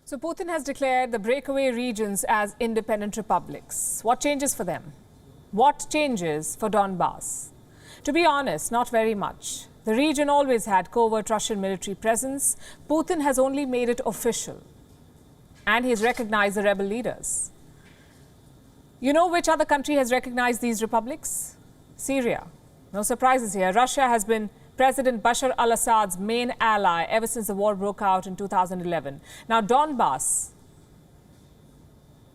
So Putin has declared the breakaway regions as independent republics. What changes for them? What changes for Donbas? To be honest, not very much. The region always had covert Russian military presence. Putin has only made it official. And he's recognized the rebel leaders. You know which other country has recognized these republics? Syria. No surprises here. Russia has been President Bashar al-Assad's main ally ever since the war broke out in 2011. Now, Donbas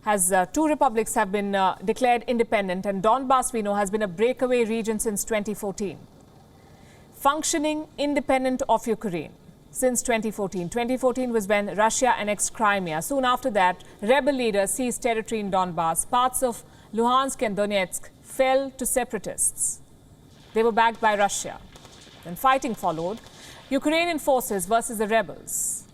has two republics have been declared independent, and Donbas, we know, has been a breakaway region since 2014. Functioning independent of Ukraine since 2014. 2014 was when Russia annexed Crimea. Soon after that, rebel leaders seized territory in Donbas. Parts of Luhansk and Donetsk fell to separatists. They were backed by Russia. Then fighting followed, Ukrainian forces versus the rebels.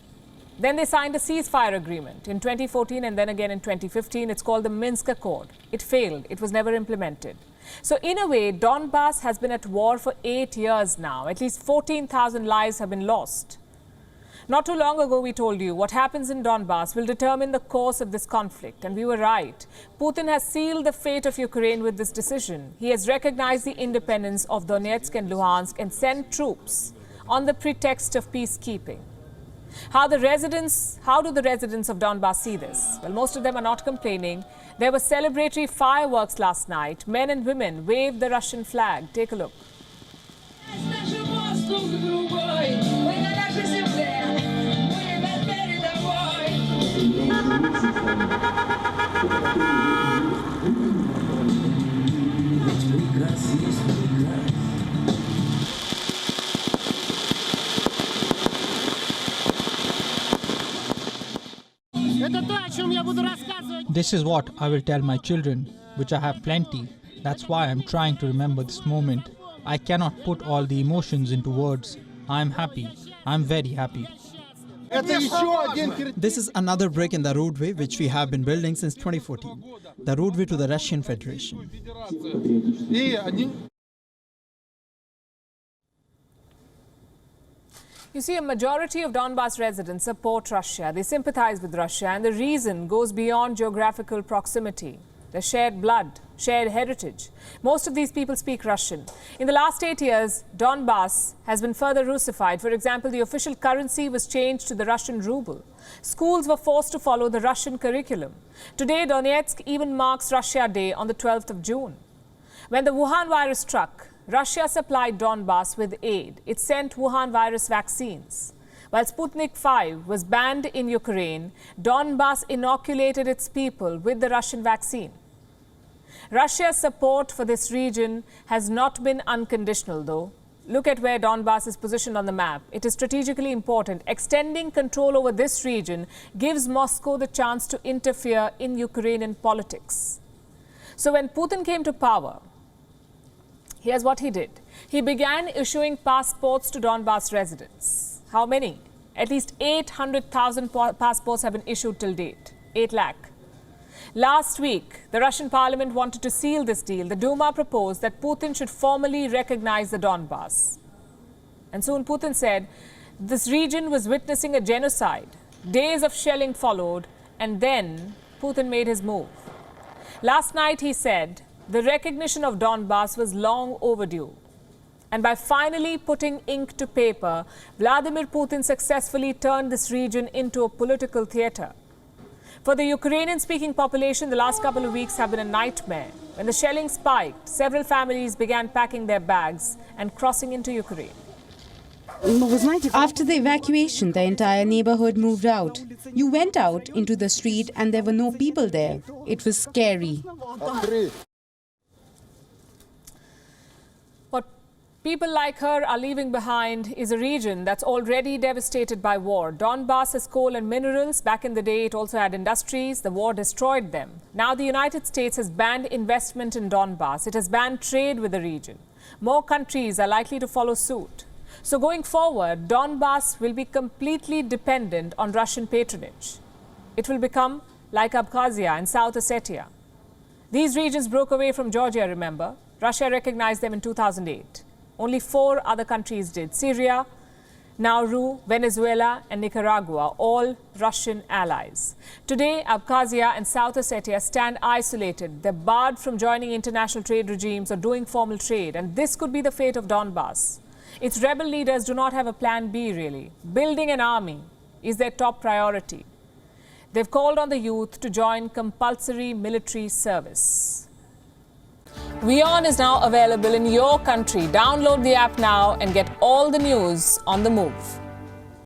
Then they signed a ceasefire agreement in 2014 and then again in 2015. It's called the Minsk Accord. It failed. It was never implemented. So in a way, Donbas has been at war for 8 years now. At least 14,000 lives have been lost. Not too long ago, we told you what happens in Donbas will determine the course of this conflict. And we were right. Putin has sealed the fate of Ukraine with this decision. He has recognized the independence of Donetsk and Luhansk and sent troops on the pretext of peacekeeping. How do the residents of Donbas see this? Well, most of them are not complaining. There were celebratory fireworks last night. Men and women waved the Russian flag. Take a look. This is what I will tell my children, which I have plenty. That's why I'm trying to remember this moment. I cannot put all the emotions into words. I'm happy. I'm very happy. This is another break in the roadway which we have been building since 2014. The roadway to the Russian Federation. You see, a majority of Donbas residents support Russia. They sympathize with Russia, and the reason goes beyond geographical proximity. The shared blood, shared heritage. Most of these people speak Russian. In the last 8 years, Donbas has been further Russified. For example, the official currency was changed to the Russian ruble. Schools were forced to follow the Russian curriculum. Today, Donetsk even marks Russia Day on the 12th of June. When the Wuhan virus struck, Russia supplied Donbas with aid. It sent Wuhan virus vaccines. While Sputnik 5 was banned in Ukraine, Donbas inoculated its people with the Russian vaccine. Russia's support for this region has not been unconditional, though. Look at where Donbas is positioned on the map. It is strategically important. Extending control over this region gives Moscow the chance to interfere in Ukrainian politics. So when Putin came to power, here's what he did. He began issuing passports to Donbas residents. How many? At least 800,000 passports have been issued till date. 8 lakh. Last week, the Russian parliament wanted to seal this deal. The Duma proposed that Putin should formally recognize the Donbas. And soon Putin said this region was witnessing a genocide. Days of shelling followed, and then Putin made his move. Last night, he said the recognition of Donbas was long overdue. And by finally putting ink to paper, Vladimir Putin successfully turned this region into a political theater. For the Ukrainian-speaking population, the last couple of weeks have been a nightmare. When the shelling spiked, several families began packing their bags and crossing into Ukraine. After the evacuation, the entire neighborhood moved out. You went out into the street and there were no people there. It was scary. What people like her are leaving behind is a region that's already devastated by war. Donbas has coal and minerals. Back in the day, it also had industries. The war destroyed them. Now the United States has banned investment in Donbas. It has banned trade with the region. More countries are likely to follow suit. So going forward, Donbas will be completely dependent on Russian patronage. It will become like Abkhazia and South Ossetia. These regions broke away from Georgia, remember? Russia recognized them in 2008. Only 4 other countries did: Syria, Nauru, Venezuela and Nicaragua, all Russian allies. Today, Abkhazia and South Ossetia stand isolated. They're barred from joining international trade regimes or doing formal trade, and this could be the fate of Donbas. Its rebel leaders do not have a plan B, really. Building an army is their top priority. They've called on the youth to join compulsory military service. WION is now available in your country. Download the app now and get all the news on the move.